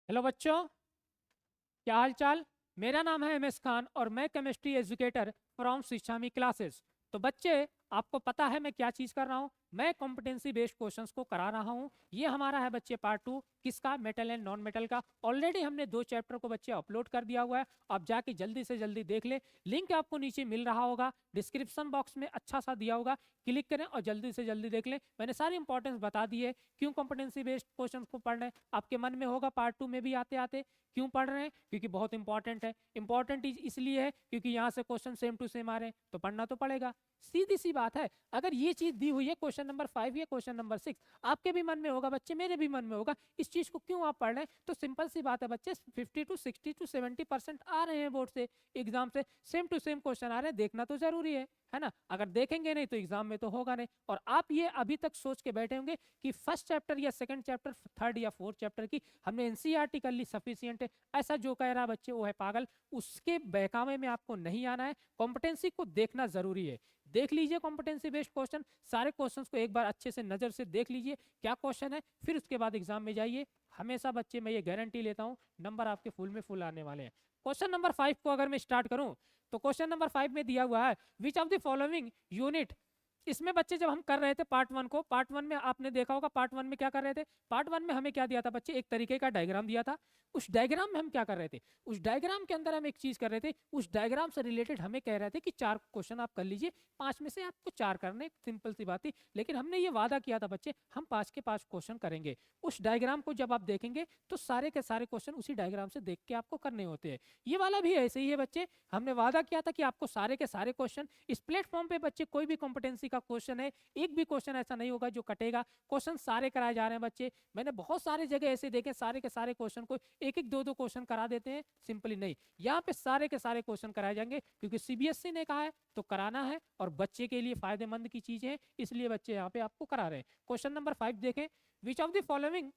Hello बच्चों, क्या हाल चाल। मेरा नाम है MS खान और मैं केमिस्ट्री एजुकेटर फ्रॉम शिक्षामी क्लासेस। तो बच्चे, आपको पता है मैं क्या चीज़ कर रहा हूँ। मैं कॉम्पिटेंसी बेस्ड क्वेश्चंस को करा रहा हूँ। ये हमारा है बच्चे पार्ट 2। किसका? मेटल एंड नॉन मेटल का। ऑलरेडी हमने 2 चैप्टर को बच्चे अपलोड कर दिया हुआ है। आप जाके जल्दी से जल्दी देख ले। लिंक आपको नीचे मिल रहा होगा, डिस्क्रिप्शन बॉक्स में अच्छा सा दिया होगा। क्लिक करें और जल्दी से जल्दी देख लें। मैंने सारी इंपॉर्टेंस बता दी है। क्यों कॉम्पिटेंसी बेस्ड क्वेश्चंस को पढ़ रहे हैं, आपके मन में होगा पार्ट 2 में भी आते आते क्यों पढ़ रहे हैं, क्योंकि बहुत इंपॉर्टेंट है। इंपॉर्टेंट इसलिए है क्योंकि यहाँ से क्वेश्चन सेम टू सेम आ रहे हैं, तो पढ़ना तो पड़ेगा। सीधी सी बात है। अगर ये चीज दी हुई है क्वेश्चन नंबर 5 या क्वेश्चन नंबर 6, आपके भी मन में होगा बच्चे, मेरे भी मन में होगा, इस चीज को क्यों आप पढ़ रहे हैं। तो सिंपल सी बात है बच्चे, 50 टू 60 टू 70% आ रहे हैं बोर्ड से, एग्जाम से सेम टू सेम क्वेश्चन आ रहे हैं, देखना तो जरूरी है ना। अगर देखेंगे नहीं तो एग्जाम में तो होगा नहीं। और आप ये अभी तक सोच के बैठे होंगे कि फर्स्ट चैप्टर या सेकंड चैप्टर, थर्ड या फोर्थ चैप्टर की हमने एनसीईआरटी कर ली, सफिशियंट है। ऐसा जो कह रहा बच्चे वो है पागल। उसके बहकावे में आपको नहीं आना है। कॉम्पिटेंसी को देखना जरूरी है। देख लीजिए कॉम्पिटेंसी बेस्ड क्वेश्चन, सारे क्वेश्चंस को एक बार अच्छे से नजर से देख लीजिए क्या क्वेश्चन है, फिर उसके बाद एग्जाम में जाइए। हमेशा बच्चे, मैं ये गारंटी लेता हूँ, नंबर आपके फुल में फुल आने वाले हैं। क्वेश्चन नंबर 5 को अगर मैं स्टार्ट करूं, तो क्वेश्चन नंबर 5 में दिया हुआ है, विच ऑफ द फॉलोइंग यूनिट। इसमें बच्चे जब हम कर रहे थे पार्ट 1 को, पार्ट 1 में आपने देखा होगा पार्ट 1 में क्या कर रहे थे। पार्ट 1 में हमें क्या दिया था बच्चे, एक तरीके का डायग्राम दिया था। उस डायग्राम में हम क्या कर रहे थे, उस डायग्राम के अंदर हम एक चीज कर रहे थे। उस डायग्राम से रिलेटेड हमें कह रहे थे कि 4 क्वेश्चन आप कर लीजिए, 5 में से आपको 4 करने, सिंपल सी बात थी। लेकिन हमने ये वादा किया था बच्चे, हम 5 के 5 क्वेश्चन करेंगे। उस डायग्राम को जब आप देखेंगे तो सारे के सारे क्वेश्चन उसी डायग्राम से देख के आपको करने होते हैं। ये वाला भी ऐसे ही है बच्चे। हमने वादा किया था कि आपको सारे के सारे क्वेश्चन इस प्लेटफॉर्म पे बच्चे, कोई भी कॉम्पिटेंसी का क्वेश्चन है, एक भी क्वेश्चन ऐसा नहीं होगा जो कटेगा। क्वेश्चन सारे कराए जा रहे हैं बच्चे। मैंने बहुत सारे जगह ऐसे देखे, सारे के सारे क्वेश्चन को एक एक दो दो क्वेश्चन करा देते हैं, सिंपली नहीं। यहाँ पे सारे के सारे क्वेश्चन कराए जाएंगे, क्योंकि सीबीएसई ने कहा है तो कराना है, और बच्चे के लिए फायदेमंद की चीजें हैं, इसलिए बच्चे यहाँ पे आपको करा रहे हैं। क्वेश्चन नंबर 5 देखें, which of the following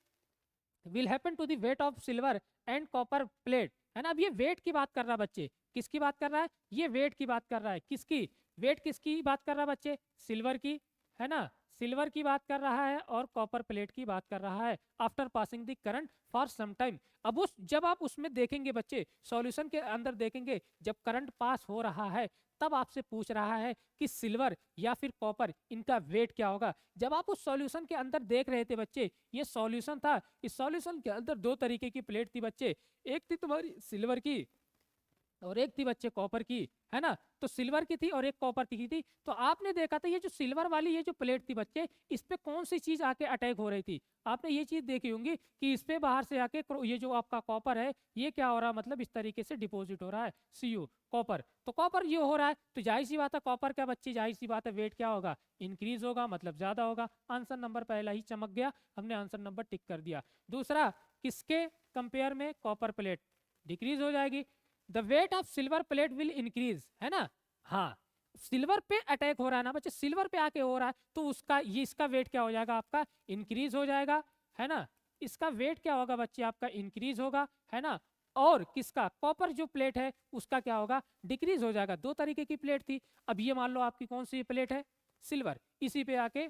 will happen to the weight of silver and copper plate. है ना। अब ये वेट की बात कर रहा है बच्चे, किसकी बात कर रहा है, ये वेट की बात कर रहा है। किसकी वेट, किसकी बात कर रहा है बच्चे, सिल्वर की। है ना, सिल्वर की बात कर रहा है और कॉपर प्लेट की बात कर रहा है। After passing the current for some time. अब उस जब आप उसमें देखेंगे बच्चे, सॉल्यूशन के अंदर देखेंगे, जब करंट पास हो रहा है, तब आपसे पूछ रहा है कि सिल्वर या फिर कॉपर, इनका वेट क्या होगा। जब आप उस सॉल्यूशन के अंदर देख रहे थे बच्चे, ये सॉल्यूशन था, इस सॉल्यूशन के अंदर 2 तरीके की प्लेट थी बच्चे। एक थी तुम्हारी सिल्वर की और एक थी बच्चे कॉपर की। है ना, तो सिल्वर की थी और एक कॉपर की थी। तो आपने देखा था ये जो सिल्वर वाली ये जो प्लेट थी बच्चे, इस पे कौन सी चीज आके अटैक हो रही थी। आपने ये चीज देखी होंगी कि इस पे बाहर से आके ये जो आपका कॉपर है, ये क्या हो रहा है, मतलब इस तरीके से डिपॉजिट हो रहा है, Cu कॉपर। तो कॉपर ये हो रहा है, तो जाहिर सी बात है कॉपर का बच्चे, जाहिर सी बात है वेट क्या होगा, इंक्रीज होगा, मतलब ज्यादा होगा। आंसर नंबर पहला ही चमक गया, हमने आंसर नंबर टिक कर दिया। दूसरा, किसके कंपेयर में, कॉपर प्लेट डिक्रीज हो जाएगी। The weight of silver plate will increase. है ना, हाँ, सिल्वर पे अटैक हो रहा है ना बच्चे, सिल्वर पे आके हो रहा है, तो उसका ये, इसका वेट क्या हो जाएगा आपका, इंक्रीज हो जाएगा। है ना, इसका वेट क्या होगा बच्चे आपका, इंक्रीज होगा। है ना, और किसका, कॉपर जो प्लेट है उसका क्या होगा, डिक्रीज हो जाएगा। 2 तरीके की प्लेट थी। अब ये मान लो आपकी कौन सी प्लेट है, सिल्वर, इसी पे आके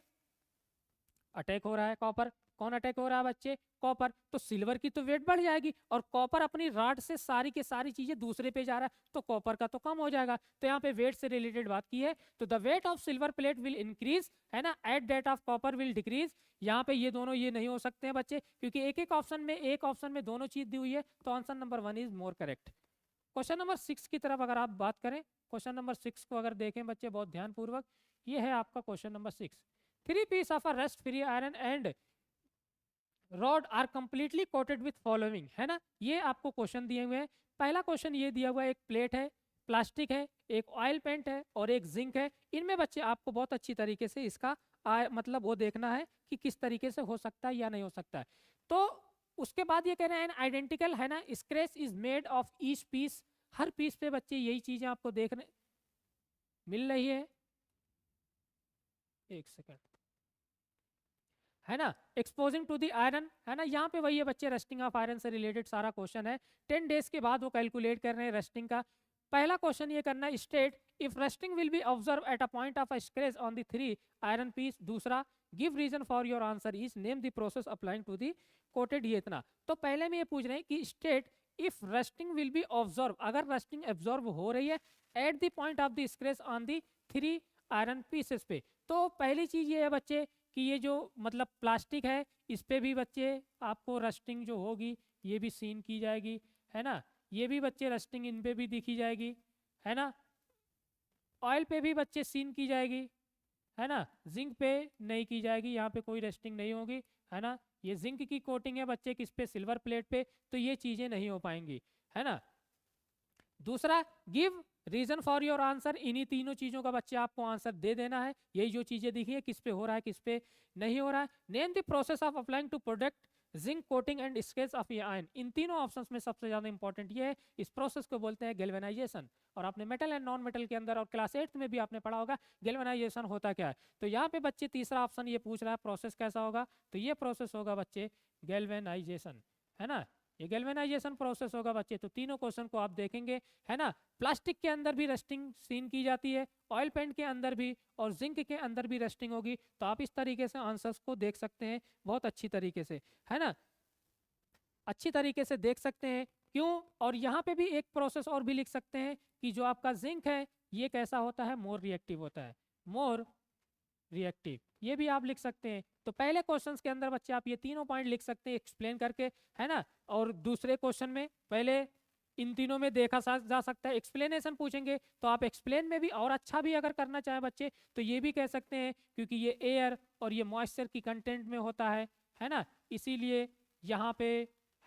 अटैक हो रहा है कॉपर। कौन अटैक हो रहा है बच्चे, कॉपर। तो सिल्वर की तो वेट बढ़ जाएगी, और कॉपर अपनी रॉड से सारी के सारी चीजें दूसरे पे जा रहा है, तो कॉपर का तो कम हो जाएगा। तो यहाँ पे वेट से रिलेटेड बात की है, तो the weight of silver plate will increase. है ना, at that of copper will decrease. यहाँ पे ये दोनों ये नहीं हो सकते हैं बच्चे, क्योंकि एक एक ऑप्शन में, एक ऑप्शन में दोनों चीज दी हुई है, तो answer number 1 is more correct. Question number 6 की तरफ अगर आप बात करें, क्वेश्चन नंबर 6 को अगर देखें बच्चे बहुत ध्यानपूर्वक, ये है आपका question number 6। 3 piece of a rust free iron and rod are completely coated with following. है ना, ये आपको क्वेश्चन दिए हुए हैं। पहला क्वेश्चन ये दिया हुआ है, एक प्लेट है, प्लास्टिक है, एक ऑयल पेंट है और एक जिंक है। इनमें बच्चे आपको बहुत अच्छी तरीके से इसका मतलब वो देखना है कि किस तरीके से हो सकता है या नहीं हो सकता है। तो उसके बाद ये कह रहे हैं आइडेंटिकल। है ना, scratch is made of each piece. हर पीस पे बच्चे यही चीजें आपको देखने मिल रही है। एक सेकेंड। है ना, एक्सपोजिंग टू द आयरन। है ना, यहाँ पे वही है बच्चे, रस्टिंग ऑफ आयरन से रिलेटेड सारा क्वेश्चन है। 10 डेज के बाद वो कैलकुलेट कर रहे हैं रस्टिंग का। पहला क्वेश्चन ये करना है, state if rusting will be observe at a point of a scratch on the 3 iron piece. दूसरा, give reason for your answer is, name the process applying to the coated ये इतना। तो पहले में ये पूछ रहे हैं कि state if rusting will be observe, अगर रस्टिंग ऑब्जर्व हो रही है at the point of the scratch on the 3 iron pieces पे। तो पहली चीज ये है बच्चे कि ये जो मतलब प्लास्टिक है इस पे भी बच्चे आपको रस्टिंग जो होगी ये भी सीन की जाएगी, है ना। ये भी बच्चे रस्टिंग इन पे भी दिखी जाएगी, है ना। ऑयल पे भी बच्चे सीन की जाएगी, है ना। जिंक पे नहीं की जाएगी, यहाँ पे कोई रस्टिंग नहीं होगी, है ना। ये जिंक की कोटिंग है बच्चे किस पे, सिल्वर प्लेट पे, तो ये चीजें नहीं हो पाएंगी, है ना। दूसरा, give reason for your answer, इन्हीं तीनों चीजों का बच्चे आपको आंसर दे देना है। यही जो चीजें दिखी है किस पे हो रहा है किस पे नहीं हो रहा है। Name the process of applying to product zinc coating and sketch of ये आयन। इन तीनों ऑप्शंस में सबसे ज्यादा इंपॉर्टेंट ये है, इस प्रोसेस को बोलते हैं गैल्वेनाइजेशन। और आपने मेटल एंड नॉन मेटल के अंदर और क्लास 8 में भी आपने पढ़ा होगा गैल्वेनाइजेशन होता क्या है। तो यहाँ पे बच्चे तीसरा ऑप्शन ये पूछ रहा है प्रोसेस कैसा होगा, तो ये प्रोसेस होगा बच्चे गैल्वेनाइजेशन, है ना। ये गैल्वेनाइजेशन प्रोसेस होगा बच्चे। तो तीनों क्वेश्चन को आप देखेंगे, है ना। प्लास्टिक के अंदर भी रस्टिंग सीन की जाती है, ऑयल पेंट के अंदर भी, और जिंक के अंदर भी रस्टिंग होगी। तो आप इस तरीके से आंसर्स को देख सकते हैं बहुत अच्छी तरीके से, है ना, अच्छी तरीके से देख सकते हैं। क्यों, और यहाँ पे भी एक प्रोसेस और भी लिख सकते हैं कि जो आपका जिंक है ये कैसा होता है, मोर रिएक्टिव होता है, मोर रिएक्टिव, ये भी आप लिख सकते हैं। तो पहले क्वेश्चंस के अंदर बच्चे आप ये तीनों पॉइंट लिख सकते हैं एक्सप्लेन करके, है ना। और दूसरे क्वेश्चन में पहले इन तीनों में देखा जा सकता है, एक्सप्लेनेशन पूछेंगे तो आप एक्सप्लेन में भी और अच्छा भी अगर करना चाहें बच्चे तो ये भी कह सकते हैं, क्योंकि ये एयर और ये मॉइस्चर की कंटेंट में होता है ना। इसीलिए यहाँ पे,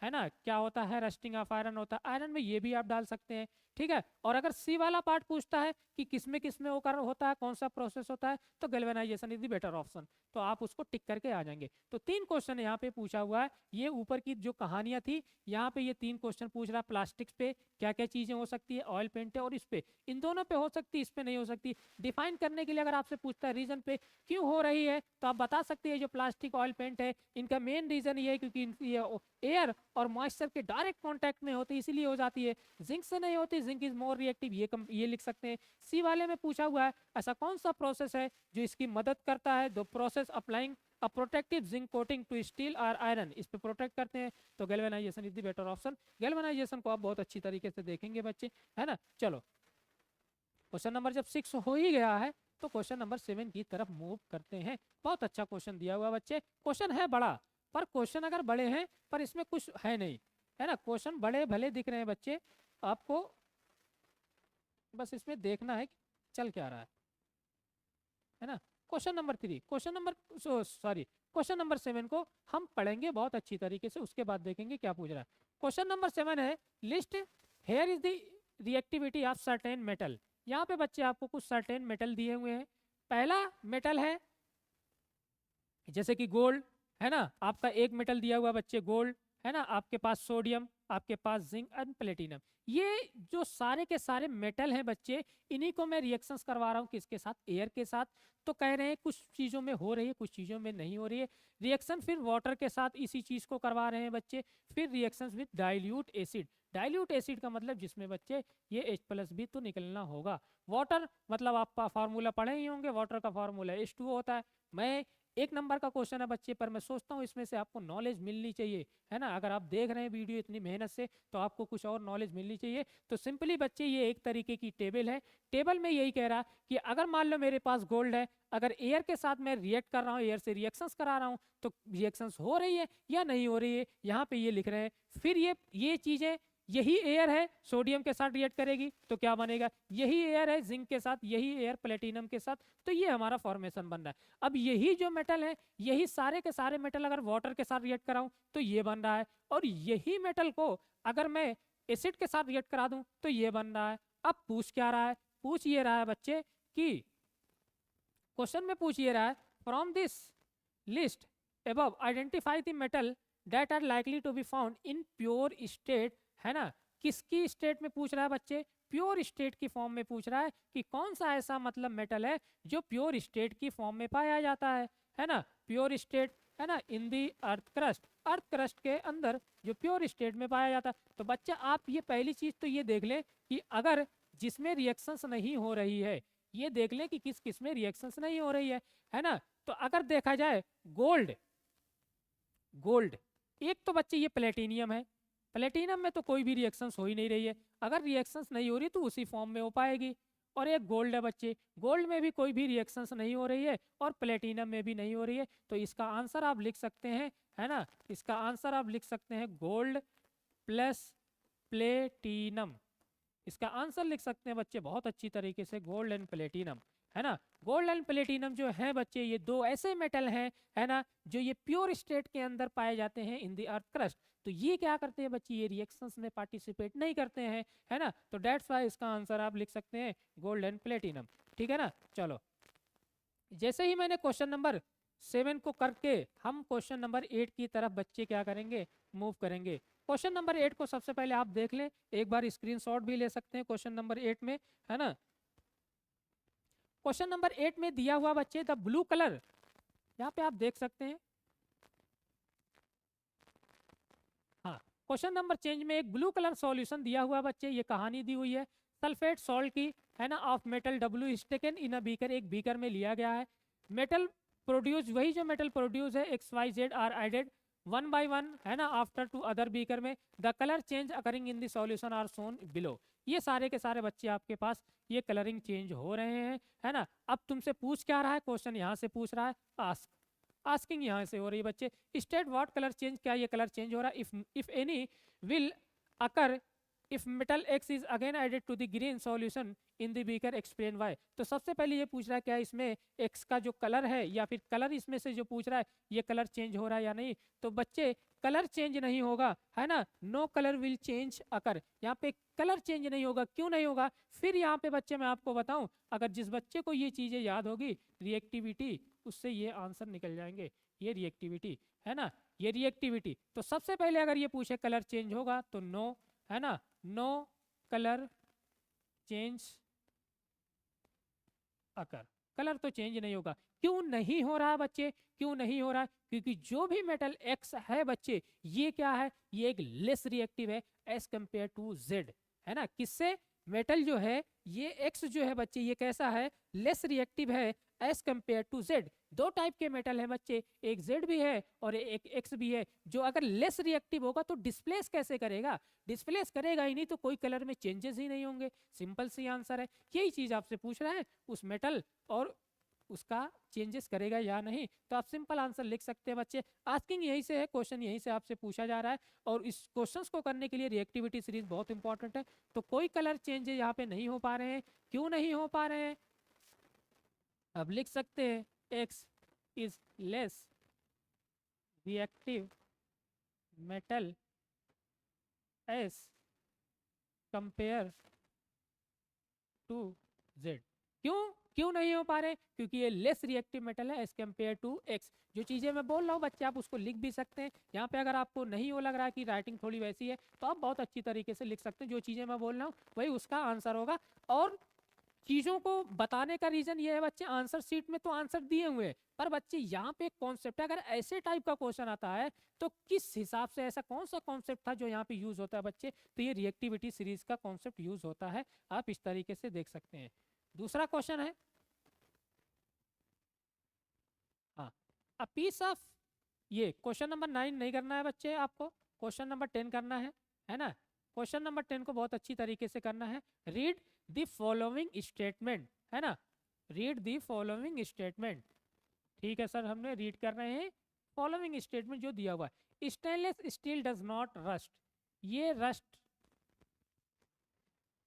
है ना, क्या होता है, रस्टिंग ऑफ आयरन होता है, आयरन में ये भी आप डाल सकते हैं, ठीक है। और अगर सी वाला पार्ट पूछता है कि किसमें होता है, कौन सा प्रोसेस होता है, तो galvanization is the better option, तो आप उसको टिक करके आ जाएंगे। तो 3 क्वेश्चन यहाँ पे पूछा हुआ है। ये ऊपर की जो कहानियां थी यहाँ पे ये 3 क्वेश्चन पूछ रहा है। प्लास्टिक्स पे क्या क्या चीजें हो सकती है, ऑयल पेंट है, और इस पे, इन दोनों पे हो सकती है, इस पे नहीं हो सकती। डिफाइन करने के लिए अगर आपसे पूछता है रीजन पे क्यों हो रही है, तो आप बता सकते हैं जो प्लास्टिक ऑयल पेंट है इनका मेन रीजन ये है क्योंकि एयर और मॉइस्चर के डायरेक्ट कांटेक्ट में होती है, इसीलिए हो जाती है। जिंक से नहीं होती, जिंक इज मोर रिएक्टिव, ये लिख सकते हैं। सी वाले में पूछा हुआ है ऐसा कौन सा प्रोसेस है जो इसकी मदद करता है, the process applying a protective zinc coating to steel और आयरन, इस पे प्रोटेक्ट करते हैं, तो galvanization is the better option. Galvanization को आप बहुत अच्छी तरीके से देखेंगे बच्चे, है ना। चलो, क्वेश्चन नंबर जब 6 हो ही गया है तो क्वेश्चन नंबर 7 की तरफ मूव करते हैं। बहुत अच्छा क्वेश्चन दिया हुआ बच्चे, क्वेश्चन है बड़ा, पर क्वेश्चन अगर बड़े हैं पर इसमें कुछ है नहीं, है ना। क्वेश्चन बड़े भले दिख रहे हैं बच्चे, आपको बस इसमें देखना है कि चल क्या रहा है ना। Question number 3, question number sorry question number 7 को हम पढ़ेंगे बहुत अच्छी तरीके से, उसके बाद देखेंगे क्या पूछ रहा है। क्वेश्चन नंबर 7 है list here is the reactivity of certain metal. यहाँ पे बच्चे आपको कुछ सर्टेन मेटल दिए हुए हैं। पहला मेटल है जैसे कि गोल्ड, है ना, आपका एक मेटल दिया हुआ बच्चे गोल्ड, है ना। आपके पास सोडियम, आपके पास जिंक एंड प्लेटिनम। ये जो सारे के सारे मेटल हैं बच्चे, इन्हीं को मैं रिएक्शंस करवा रहा हूँ किसके साथ, एयर के साथ। तो कह रहे हैं कुछ चीज़ों में हो रही है कुछ चीज़ों में नहीं हो रही है रिएक्शन। फिर वाटर के साथ इसी चीज़ को करवा रहे हैं बच्चे। फिर reactions with dilute acid, dilute acid का मतलब जिसमें बच्चे ये H+ भी तो निकलना होगा। वाटर मतलब आप फार्मूला पढ़े ही होंगे, वाटर का फार्मूला H2O होता है। मैं एक नंबर का क्वेश्चन है बच्चे, पर मैं सोचता हूँ इसमें से आपको नॉलेज मिलनी चाहिए, है ना। अगर आप देख रहे हैं वीडियो इतनी मेहनत से तो आपको कुछ और नॉलेज मिलनी चाहिए। तो सिंपली बच्चे ये एक तरीके की टेबल है। टेबल में यही कह रहा कि अगर मान लो मेरे पास गोल्ड है, अगर एयर के साथ मैं रिएक्ट कर रहा हूँ, एयर से रिएक्शंस करा रहा हूँ, तो रिएक्शंस हो रही है या नहीं हो रही है, यहाँ पे ये लिख रहे हैं। फिर ये चीजें, यही एयर है सोडियम के साथ रिएक्ट करेगी तो क्या बनेगा, यही एयर है जिंक के साथ, यही एयर प्लेटिनम के साथ, तो ये हमारा फॉर्मेशन बन रहा है। अब यही जो मेटल है, यही सारे के सारे मेटल अगर वाटर के साथ रिएक्ट कराऊं तो ये बन रहा है, और यही मेटल को अगर मैं एसिड के साथ रिएक्ट करा दूं तो ये बन रहा है। अब पूछ क्या रहा है, पूछ ये रहा है बच्चे कि क्वेश्चन में पूछ ये रहा है from this list above identify the metal that are likely to be found in pure state, है ना। किसकी स्टेट में पूछ रहा है बच्चे, प्योर स्टेट की फॉर्म में पूछ रहा है कि कौन सा ऐसा मतलब मेटल है जो प्योर स्टेट की फॉर्म में पाया जाता है ना। प्योर स्टेट, है ना, इन दी अर्थ क्रस्ट, अर्थ क्रस्ट के अंदर जो प्योर स्टेट में पाया जाता है। तो बच्चा आप ये पहली चीज तो ये देख लें कि अगर जिसमें रिएक्शंस नहीं हो रही है, ये देख लें कि किस किस में रिएक्शंस नहीं हो रही है ना। तो अगर देखा जाए गोल्ड, गोल्ड एक तो बच्चे ये प्लेटिनियम है, प्लेटिनियम में तो कोई भी रिएक्शंस हो ही नहीं रही है, अगर रिएक्शंस नहीं हो रही तो उसी फॉर्म में हो पाएगी। और एक गोल्ड है बच्चे, गोल्ड में भी कोई भी रिएक्शंस नहीं हो रही है और प्लेटिनम में भी नहीं हो रही है, तो इसका आंसर आप लिख सकते हैं, है ना, इसका आंसर आप लिख सकते हैं गोल्ड प्लस प्लेटिनम। इसका आंसर लिख सकते हैं बच्चे बहुत अच्छी तरीके से, गोल्ड एंड प्लेटिनम, है ना। गोल्ड एंड प्लेटिनम जो है बच्चे ये दो ऐसे मेटल हैं, है ना, जो ये प्योर स्टेट के अंदर पाए जाते हैं इन द अर्थ क्रस्ट। तो ये क्या करते हैं बच्चे, ये रिएक्शंस में पार्टिसिपेट नहीं करते हैं, है ना, तो डेट्स वाई इसका आंसर आप लिख सकते हैं गोल्ड एंड प्लेटिनम। ठीक है ना। चलो, जैसे ही मैंने क्वेश्चन नंबर 7 को करके हम क्वेश्चन नंबर 8 की तरफ बच्चे क्या करेंगे, मूव करेंगे। क्वेश्चन नंबर 8 को सबसे पहले आप देख लें, एक बार स्क्रीनशॉट भी ले सकते हैं क्वेश्चन नंबर 8 में, है ना। क्वेश्चन नंबर 8 में दिया हुआ बच्चे द ब्लू कलर, यहाँ पे आप देख सकते हैं, हाँ, क्वेश्चन नंबर चेंज में एक ब्लू कलर सॉल्यूशन दिया हुआ बच्चे, ये कहानी दी हुई है सल्फेट सॉल्ट की, है ना, of metal W is taken in a beaker, एक बीकर में लिया गया है। मेटल प्रोड्यूस, वही जो मेटल प्रोड्यूस है X Y Z are added one by one, है ना, आफ्टर टू अदर बीकर में, the colour change occurring in the solution are shown below. ये सारे के सारे बच्चे आपके पास ये कलरिंग चेंज हो रहे हैं, है ना। अब तुमसे पूछ क्या रहा है, क्वेश्चन यहाँ से पूछ रहा है, आस्क, आस्किंग यहाँ से हो रही है बच्चे, स्टेट व्हाट कलर चेंज, क्या ये कलर चेंज हो रहा है, if any will occur if metal X is again added to the green solution in the beaker explain why. तो सबसे पहले ये पूछ रहा है क्या इसमें एक्स का जो कलर है या फिर कलर इसमें से जो पूछ रहा है ये कलर चेंज हो रहा है या नहीं। तो बच्चे कलर चेंज नहीं होगा, है ना, नो कलर विल चेंज अकर, यहाँ पे कलर चेंज नहीं होगा, क्यों नहीं होगा। फिर यहाँ पे बच्चे मैं आपको बताऊं, अगर जिस बच्चे को ये चीजें याद होगी रिएक्टिविटी, उससे ये आंसर निकल जाएंगे, ये रिएक्टिविटी, है ना, ये रिएक्टिविटी। तो सबसे पहले अगर ये पूछे कलर चेंज होगा तो नो, है ना, नो कलर चेंज अकर, कलर तो चेंज नहीं होगा। क्यों नहीं हो रहा है बच्चे, क्यों नहीं हो रहा है, क्योंकि जो भी मेटल एक्स है बच्चे ये क्या है, ये एक लेस रिएक्टिव है एज कंपेयर टू जेड, है ना। किससे, मेटल जो है ये एक्स जो है बच्चे ये कैसा है, लेस रिएक्टिव है एज कंपेयर टू जेड। दो टाइप के मेटल है बच्चे, एक जेड भी है और एक एक्स भी है, जो अगर लेस रिएक्टिव होगा तो डिस्प्लेस कैसे करेगा, डिस्प्लेस करेगा ही नहीं, तो कोई कलर में चेंजेस ही नहीं होंगे, सिंपल सी आंसर है। यही चीज आपसे पूछ रहा है उस मेटल और उसका चेंजेस करेगा या नहीं, तो आप सिंपल आंसर लिख सकते हैं बच्चे। आस्किंग यहीं से है, क्वेश्चन यहीं से आपसे पूछा जा रहा है और इस क्वेश्चंस को करने के लिए रिएक्टिविटी सीरीज बहुत इंपॉर्टेंट है। तो कोई कलर चेंज यहाँ पे नहीं हो पा रहे हैं, क्यों नहीं हो पा रहे हैं, अब लिख सकते हैं X is less reactive metal as compare to Z. क्यों क्यों नहीं हो पा रहे, क्योंकि ये लेस रिएक्टिव मेटल है एज कम्पेयर टू एक्स। जो चीजें मैं बोल रहा हूँ बच्चे आप उसको लिख भी सकते हैं, यहाँ पे अगर आपको नहीं वो लग रहा है कि राइटिंग थोड़ी वैसी है तो आप बहुत अच्छी तरीके से लिख सकते हैं, जो चीजें मैं बोल रहा हूँ वही उसका आंसर होगा। और चीजों को बताने का रीजन ये है बच्चे, आंसर शीट में तो आंसर दिए हुए हैं पर बच्चे यहाँ पे कॉन्सेप्ट है, अगर ऐसे टाइप का क्वेश्चन आता है तो किस हिसाब से, ऐसा कौन सा कॉन्सेप्ट था जो यहाँ पे यूज होता है बच्चे, तो ये रिएक्टिविटी सीरीज का कॉन्सेप्ट यूज होता है, आप इस तरीके से देख सकते हैं। दूसरा क्वेश्चन है, हाँ, अ पीस ऑफ, ये क्वेश्चन नंबर 9 नहीं करना है बच्चे, आपको क्वेश्चन नंबर 10 करना है ना। क्वेश्चन नंबर 10 को बहुत अच्छी तरीके से करना है। रीड द फॉलोइंग स्टेटमेंट, है ना, रीड द फॉलोइंग स्टेटमेंट। ठीक है सर, हमने रीड कर रहे हैं फॉलोइंग स्टेटमेंट जो दिया हुआ है। Stainless steel does not rust, ये रस्ट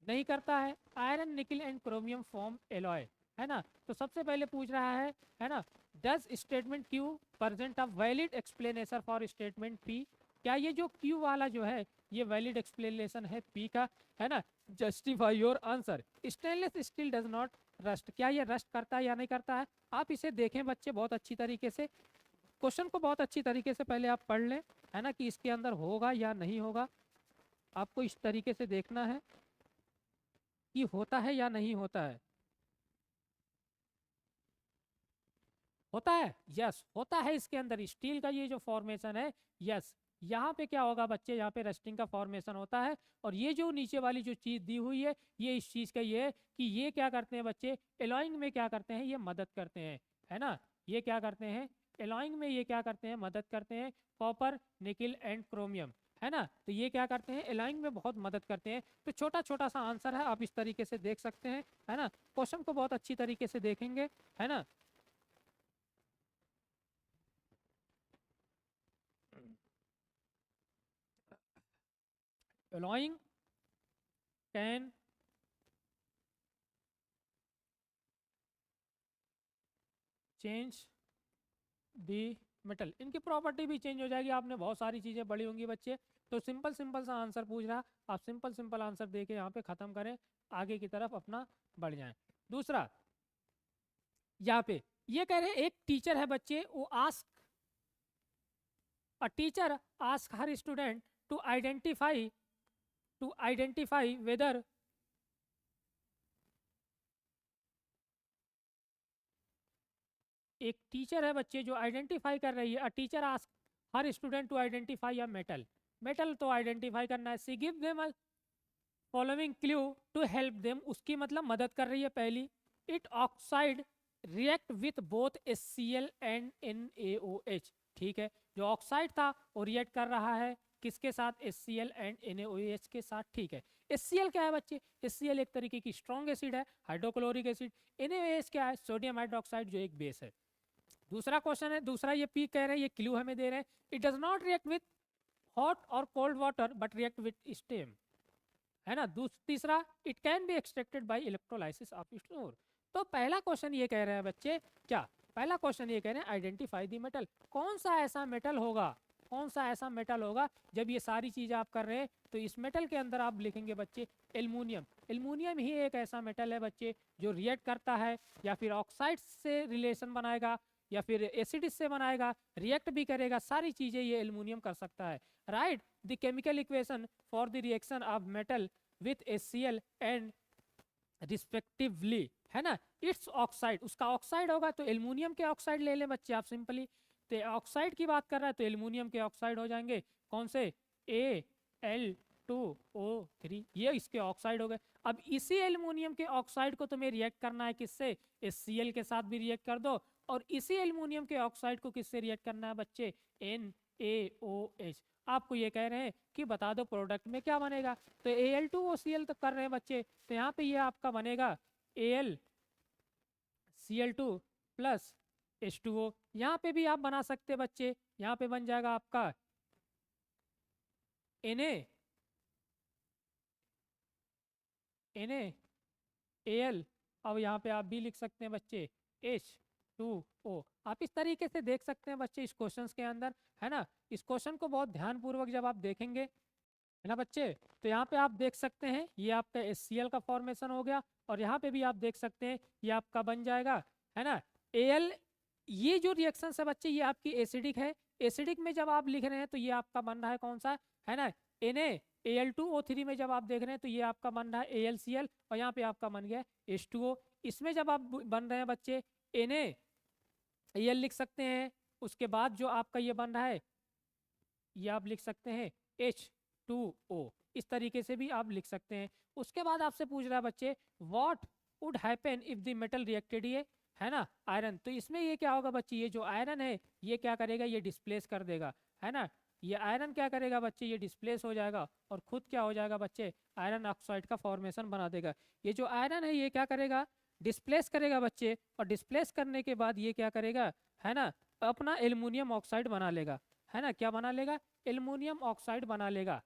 नहीं करता है। आयरन निकल एंड क्रोमियम फॉर्म एलॉय, है ना। तो सबसे पहले पूछ रहा है ना, does statement Q present a valid explanation for statement P, क्या ये जो क्यू वाला जो है ये वैलिड एक्सप्लेनेशन है पी का, है ना। Justify your answer, stainless steel does not rust, क्या ये रस्ट करता है या नहीं करता है। आप इसे देखें बच्चे बहुत अच्छी तरीके से, क्वेश्चन को बहुत अच्छी तरीके से पहले आप पढ़ लें, है ना, कि इसके अंदर होगा या नहीं होगा। आपको इस तरीके से देखना है कि होता है या नहीं होता है। होता है, यस होता है, इसके अंदर स्टील का ये जो फॉर्मेशन है, यस यहाँ पे क्या होगा बच्चे, यहाँ पे रस्टिंग का फॉर्मेशन होता है। और ये जो नीचे वाली जो चीज दी हुई है ये इस चीज का ये है कि ये क्या करते हैं बच्चे, एलॉइंग में क्या करते हैं, ये मदद करते हैं, है ना, ये क्या करते हैं, एलॉइंग में ये क्या करते हैं, मदद करते हैं, कॉपर, निकिल एंड क्रोमियम, है ना। तो ये क्या करते हैं, एलॉइंग में बहुत मदद करते हैं। तो छोटा छोटा सा आंसर है, आप इस तरीके से देख सकते हैं, है ना। क्वेश्चन को बहुत अच्छी तरीके से देखेंगे, है ना। Alloying can change the metal, इनकी प्रॉपर्टी भी चेंज हो जाएगी। आपने बहुत सारी चीज़ें पढ़ी होंगी बच्चे, तो सिंपल सिंपल सा आंसर पूछ रहा, आप सिंपल सिंपल आंसर दे के यहाँ पे ख़त्म करें, आगे की तरफ अपना बढ़ जाएं। दूसरा, यहाँ पे ये कह रहे हैं एक टीचर है बच्चे, वो ask a teacher ask her student to identify whether एक टीचर है बच्चे जो आइडेंटिफाई कर रही है, a teacher ask her student to identify a metal, metal तो आइडेंटिफाई करना है। She give them following clue to help them, उसकी मतलब मदद कर रही है। पहली, it oxide react with both HCl and NaOH, ठीक है। जो ऑक्साइड था वो रिएक्ट कर रहा है किसके साथ, HCl एंड NaOH के साथ, ठीक है। HCl क्या है बच्चे, HCl एक तरीके की स्ट्रॉन्ग एसिड है, हाइड्रोक्लोरिक एसिड। NaOH क्या है, सोडियम हाइड्रोक्साइड जो एक बेस है। दूसरा क्वेश्चन है, दूसरा ये पी कह रहे हैं, ये क्लू हमें दे रहे हैं, it does not react with hot और cold water but react with steam, है ना। तीसरा, it can be extracted by electrolysis of store. तो पहला क्वेश्चन ये कह रहे हैं बच्चे, क्या पहला क्वेश्चन ये कह रहे हैं आइडेंटिफाई दी मेटल, कौन सा ऐसा मेटल होगा, कौन सा ऐसा मेटल होगा। जब ये सारी चीजें आप कर रहे हैं तो इस मेटल के अंदर आप लिखेंगे बच्चे एल्युमिनियम। एल्युमिनियम ही एक ऐसा मेटल है बच्चे जो रिएक्ट करता है, या फिर ऑक्साइड से रिलेशन बनाएगा, या फिर एसिड से बनाएगा, रिएक्ट भी करेगा, सारी चीजें ये एल्युमिनियम कर सकता है। Right the chemical equation for the reaction of metal with HCl and respectively, है ना। इट्स ऑक्साइड, उसका ऑक्साइड होगा तो एल्युमिनियम के ऑक्साइड ले लें बच्चे आप सिंपली। तो ऑक्साइड की बात कर रहा है तो एल्युमिनियम के ऑक्साइड हो जाएंगे, कौन से, Al2O3, ये इसके ऑक्साइड हो गए। अब इसी एल्युमिनियम के ऑक्साइड को तुम्हें रिएक्ट करना है किससे, HCl के साथ भी रिएक्ट कर दो, और इसी एल्युमिनियम के ऑक्साइड को किससे रिएक्ट करना है बच्चे, NaOH। आपको ये कह रहे हैं कि बता दो प्रोडक्ट में क्या बनेगा, तो Al2OCl तो कर रहे हैं बच्चे, तो यहाँ पे ये आपका बनेगा AlCl2 प्लस H2O। यहाँ पे भी आप बना सकते हैं बच्चे, यहाँ पे बन जाएगा आपका NaAl, अब यहाँ पे आप भी लिख सकते हैं बच्चे H2O। आप इस तरीके से देख सकते हैं बच्चे इस क्वेश्चन के अंदर, है ना। इस क्वेश्चन को बहुत ध्यानपूर्वक जब आप देखेंगे, है ना बच्चे, तो यहाँ पे आप देख सकते हैं ये आपका HCl का फॉर्मेशन हो गया, और यहाँ पे भी आप देख सकते हैं ये आपका बन जाएगा, है ना, Al। ये जो रिएक्शन है बच्चे ये आपकी एसिडिक है, एसिडिक में जब आप लिख रहे हैं तो ये आपका बन रहा है कौन सा, है ना, Al2O3 में जब आप देख रहे हैं तो ये आपका बन रहा है AlCl, और यहाँ पे आपका बन गया H2O। इसमें जब आप बन रहे हैं बच्चे NaAl लिख सकते हैं, उसके बाद जो आपका ये बन रहा है ये आप लिख सकते हैं H2O, इस तरीके से भी आप लिख सकते हैं। उसके बाद आपसे पूछ रहा है बच्चे what would happen if the metal reacted, ये है ना आयरन, तो इसमें ये क्या होगा बच्चे, ये जो आयरन है ये क्या करेगा, ये डिस्प्लेस कर देगा, है ना। ये आयरन क्या करेगा बच्चे, ये डिस्प्लेस हो जाएगा और खुद क्या हो जाएगा बच्चे, आयरन ऑक्साइड का फॉर्मेशन बना देगा। ये जो आयरन है ये क्या करेगा, डिस्प्लेस करेगा बच्चे, और डिस्प्लेस करने के बाद ये क्या करेगा, है ना, अपना एल्युमिनियम ऑक्साइड बना लेगा, है ना। क्या बना लेगा, एल्युमिनियम ऑक्साइड बना लेगा।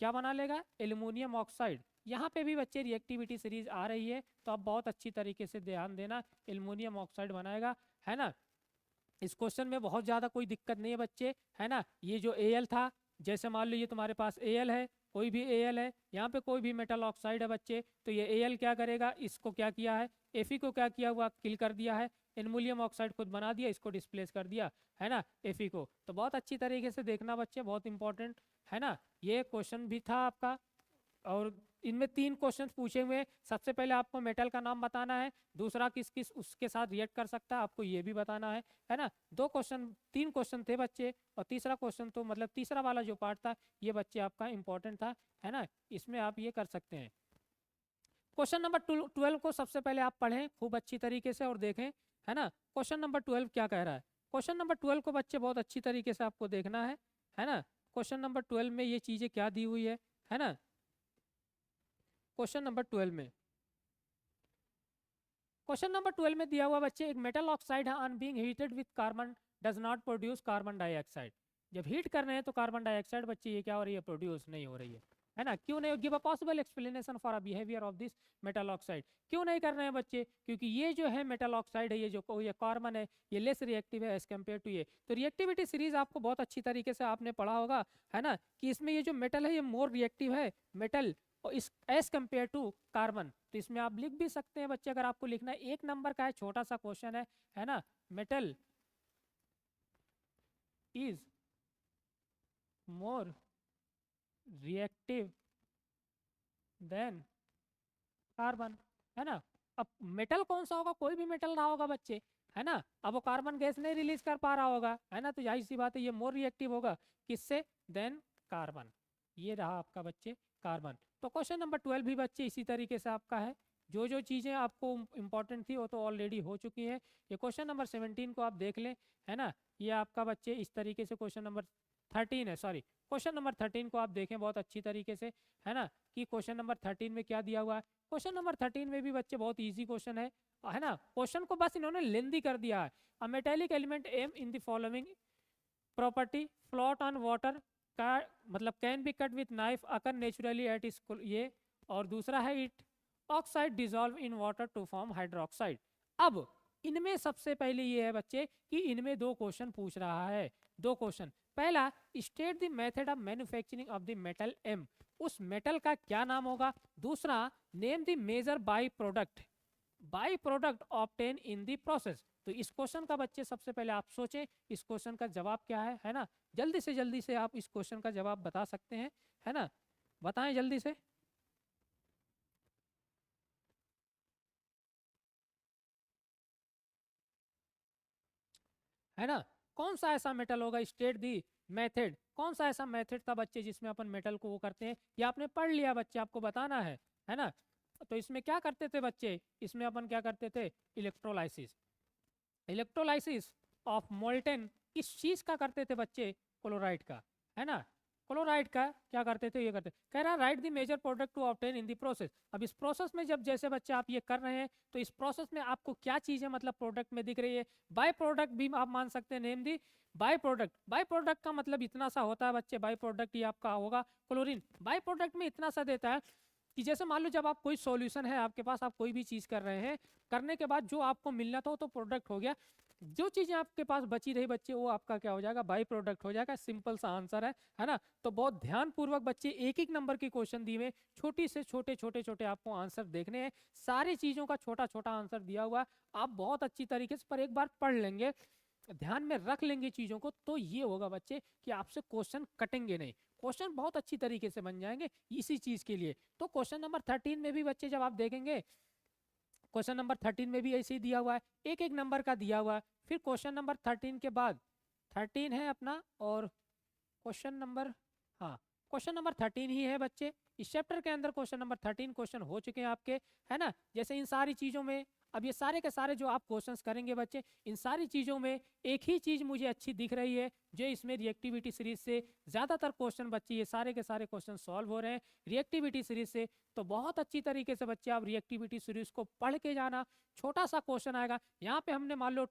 क्या बना लेगा, एल्युमिनियम ऑक्साइड। यहाँ पे भी बच्चे रिएक्टिविटी सीरीज आ रही है तो आप बहुत अच्छी तरीके से ध्यान देना, एल्युमिनियम ऑक्साइड बनाएगा, है ना। इस क्वेश्चन में बहुत ज़्यादा कोई दिक्कत नहीं है बच्चे, है ना। ये जो Al था, जैसे मान लीजिए तुम्हारे पास Al है, कोई भी Al है, यहाँ पे कोई भी मेटल ऑक्साइड है बच्चे, तो ये Al क्या करेगा, इसको क्या किया है, Fe को क्या किया हुआ, किल कर दिया है, एल्युमिनियम ऑक्साइड खुद बना दिया, इसको डिस्प्लेस कर दिया, है ना, Fe को। तो बहुत अच्छी तरीके से देखना बच्चे, बहुत इंपॉर्टेंट, है ना। ये क्वेश्चन भी था आपका, और इनमें 3 क्वेश्चन पूछे हुए हैं। सबसे पहले आपको मेटल का नाम बताना है, दूसरा किस किस उसके साथ रिएक्ट कर सकता है आपको ये भी बताना है ना। 3 क्वेश्चन थे बच्चे, और तीसरा क्वेश्चन तो मतलब तीसरा वाला जो पार्ट था ये बच्चे आपका इंपॉर्टेंट था, है ना। इसमें आप ये कर सकते हैं। क्वेश्चन नंबर 12 को सबसे पहले आप पढ़ें खूब अच्छी तरीके से और देखें, है ना। क्वेश्चन नंबर 12 क्या कह रहा है, क्वेश्चन नंबर 12 को बच्चे बहुत अच्छी तरीके से आपको देखना है ना। क्वेश्चन नंबर 12 में ये चीजें क्या दी हुई है ना। क्वेश्चन नंबर 12 में, क्वेश्चन नंबर 12 में दिया हुआ बच्चे, एक metal oxide on being heated with carbon does not produce carbon dioxide. जब हीट कर रहे हैं तो कार्बन डाइऑक्साइड बच्चे ये क्या हो रही है, प्रोड्यूस नहीं हो रही है ना। क्यों नहीं? Give a possible explanation for a behaviour of this metal oxide. क्यों नहीं कर रहे हैं बच्चे? क्योंकि ये जो है मेटल ऑक्साइड है, ये कार्बन है, ये लेस रिएक्टिव है एज कम्पेयर टू ये। तो रिएक्टिविटी सीरीज आपको बहुत अच्छी तरीके से आपने पढ़ा होगा, है ना, कि इसमें ये जो मेटल है ये मोर रिएक्टिव है मेटल और इस एज कम्पेयर टू कार्बन। तो इसमें आप लिख भी सकते हैं बच्चे, अगर आपको लिखना है, 1 नंबर का है, छोटा सा क्वेश्चन है ना। Metal is more reactive than carbon, है ना। अब मेटल कौन सा होगा? कोई भी मेटल रहा होगा बच्चे, है ना। अब वो कार्बन गैस नहीं रिलीज कर पा रहा होगा, है ना, तो यही सी बात है, ये मोर रिएक्टिव होगा किससे? Than carbon. ये रहा आपका बच्चे कार्बन। तो क्वेश्चन नंबर 12 भी बच्चे इसी तरीके से आपका है। जो जो चीज़ें आपको इंपॉर्टेंट थी वो तो ऑलरेडी हो चुकी हैं। ये क्वेश्चन नंबर 17 को आप देख लें, है ना। ये आपका बच्चे इस तरीके से क्वेश्चन नंबर 13 है, सॉरी, क्वेश्चन नंबर 13 को आप देखें बहुत अच्छी तरीके से, है ना, कि क्वेश्चन नंबर 13 में क्या दिया हुआ है। क्वेश्चन नंबर 13 में भी बच्चे बहुत ईजी क्वेश्चन है ना। क्वेश्चन को बस इन्होंने लेंदी कर दिया है। A metallic element M in the following property float on water का मतलब can be cut with knife occur naturally at इस ये, और दूसरा है it oxide dissolve in water to form hydroxide. अब इनमें सबसे पहले ये है बच्चे कि इनमें 2 क्वेश्चन पूछ रहा है, 2 क्वेश्चन। पहला, state the method of manufacturing of the metal M, उस मेटल का क्या नाम होगा। दूसरा, name the major by product obtain in the process. तो इस क्वेश्चन का बच्चे सबसे पहले आप सोचें इस क्वेश्चन का जवाब क्या है ना। जल्दी से आप इस क्वेश्चन का जवाब बता सकते हैं, है ना, बताएं जल्दी से। है ना, कौन सा ऐसा मेटल होगा, स्टेट दी मेथड, कौन सा ऐसा मेथड था बच्चे जिसमें अपन मेटल को वो करते हैं। ये आपने पढ़ लिया बच्चे, आपको बताना है ना। तो इसमें क्या करते थे बच्चे, इसमें अपन क्या करते थे, इलेक्ट्रोलाइसिस, इलेक्ट्रोलाइसिस ऑफ मोल्टेन, इस चीज का करते थे बच्चे, क्लोराइड का, है ना। क्लोराइड का क्या करते थे, ये करते, कह रहा write the major product to obtain in the process. अब इस प्रोसेस में जब जैसे बच्चे आप ये कर रहे हैं तो इस प्रोसेस में आपको क्या चीजें मतलब प्रोडक्ट में दिख रही है, बाय प्रोडक्ट भी आप मान सकते हैं, name the by product. By product का मतलब इतना सा होता है बच्चे, बाय प्रोडक्ट ये आपका होगा क्लोरीन। बाय प्रोडक्ट में इतना सा देता है कि जैसे मान लो जब आप कोई सॉल्यूशन है आपके पास, आप कोई भी चीज कर रहे हैं, करने के बाद जो आपको मिलना था वो तो प्रोडक्ट हो गया, जो चीजें आपके पास बची रही बच्चे वो आपका क्या हो जाएगा, बाई प्रोडक्ट हो जाएगा। सिंपल सा आंसर है ना। तो बहुत ध्यान पूर्वक बच्चे एक एक नंबर के क्वेश्चन दिए हुए, छोटी से छोटे आपको आंसर देखने हैं, सारी चीजों का छोटा छोटा आंसर दिया हुआ, आप बहुत अच्छी तरीके से पर एक बार पढ़ लेंगे, ध्यान में रख लेंगे चीजों को, तो ये होगा बच्चे कि आपसे क्वेश्चन कटेंगे नहीं, क्वेश्चन बहुत अच्छी तरीके से बन जाएंगे इसी चीज के लिए। तो क्वेश्चन नंबर 13 में भी बच्चे जब आप देखेंगे, क्वेश्चन नंबर 13 में भी ऐसे ही दिया हुआ है, एक एक नंबर का दिया हुआ है। फिर क्वेश्चन नंबर 13 के बाद 13 है अपना, और क्वेश्चन नंबर, हाँ, क्वेश्चन नंबर 13 ही है बच्चे। इस चैप्टर के अंदर क्वेश्चन नंबर 13 क्वेश्चन हो चुके हैं आपके, है ना। जैसे इन सारी चीज़ों में, अब ये सारे के सारे जो आप क्वेश्चंस करेंगे बच्चे, इन सारी चीज़ों में एक ही चीज़ मुझे अच्छी दिख रही है, जो इसमें रिएक्टिविटी सीरीज से ज़्यादातर क्वेश्चन बच्चे ये सारे के सारे क्वेश्चन सॉल्व हो रहे हैं रिएक्टिविटी सीरीज से। तो बहुत अच्छी तरीके से बच्चे आप रिएक्टिविटी सीरीज को पढ़ के जाना। छोटा सा क्वेश्चन आएगा, यहाँ पे हमने मान लो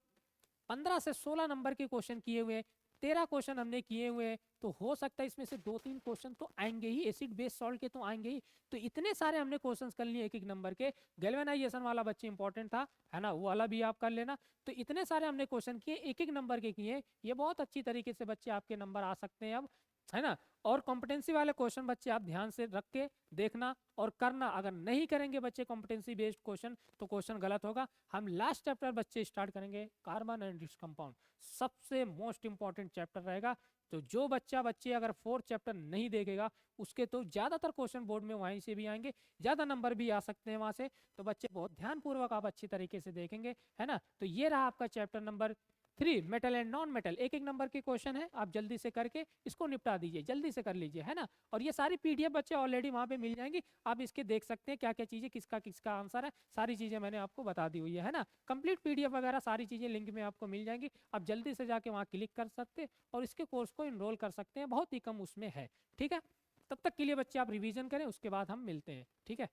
15 से 16 नंबर के क्वेश्चन किए हुए हैं, 13 क्वेश्चन हमने किए हुए हैं, तो हो सकता है इसमें से 2-3 क्वेश्चन तो आएंगे ही, एसिड बेस सॉल्ट के तो आएंगे ही। तो इतने सारे हमने क्वेश्चंस कर लिए एक एक नंबर के। गैल्वेनाइजेशन वाला बच्चे इंपॉर्टेंट था, है ना, वो वाला भी आप कर लेना। तो इतने सारे हमने क्वेश्चन किए, एक एक नंबर के किए, ये बहुत अच्छी तरीके से बच्चे आपके नंबर आ सकते हैं अब, है ना। और कॉम्पिटेंसी वाले क्वेश्चन बच्चे आप ध्यान से रख के देखना और करना। अगर नहीं करेंगे बच्चे कॉम्पिटेंसी बेस्ड क्वेश्चन तो क्वेश्चन गलत होगा। हम लास्ट चैप्टर बच्चे स्टार्ट करेंगे, कार्बन एंड इट्स कंपाउंड, सबसे मोस्ट इंपॉर्टेंट चैप्टर रहेगा। तो जो बच्चे अगर 4th चैप्टर नहीं देखेगा उसके तो ज़्यादातर क्वेश्चन बोर्ड में वहीं से भी आएंगे, ज़्यादा नंबर भी आ सकते हैं वहाँ से। तो बच्चे बहुत ध्यानपूर्वक आप अच्छी तरीके से देखेंगे, है ना। तो ये रहा आपका chapter number 3 metal and non metal, एक एक नंबर के क्वेश्चन है, आप जल्दी से करके इसको निपटा दीजिए, जल्दी से कर लीजिए, है ना। और ये सारी पीडीएफ बच्चे ऑलरेडी वहाँ पे मिल जाएंगी, आप इसके देख सकते हैं क्या क्या चीज़ें, किसका किसका आंसर है, सारी चीज़ें मैंने आपको बता दी हुई है ना। कंप्लीट पीडीएफ वगैरह सारी चीज़ें लिंक में आपको मिल जाएंगी, आप जल्दी से जाके वहाँ क्लिक कर सकते हैं और इसके कोर्स को इनरोल कर सकते हैं, बहुत ही कम उसमें है। ठीक है, तब तक के लिए बच्चे आप रिवीजन करें, उसके बाद हम मिलते हैं। ठीक है।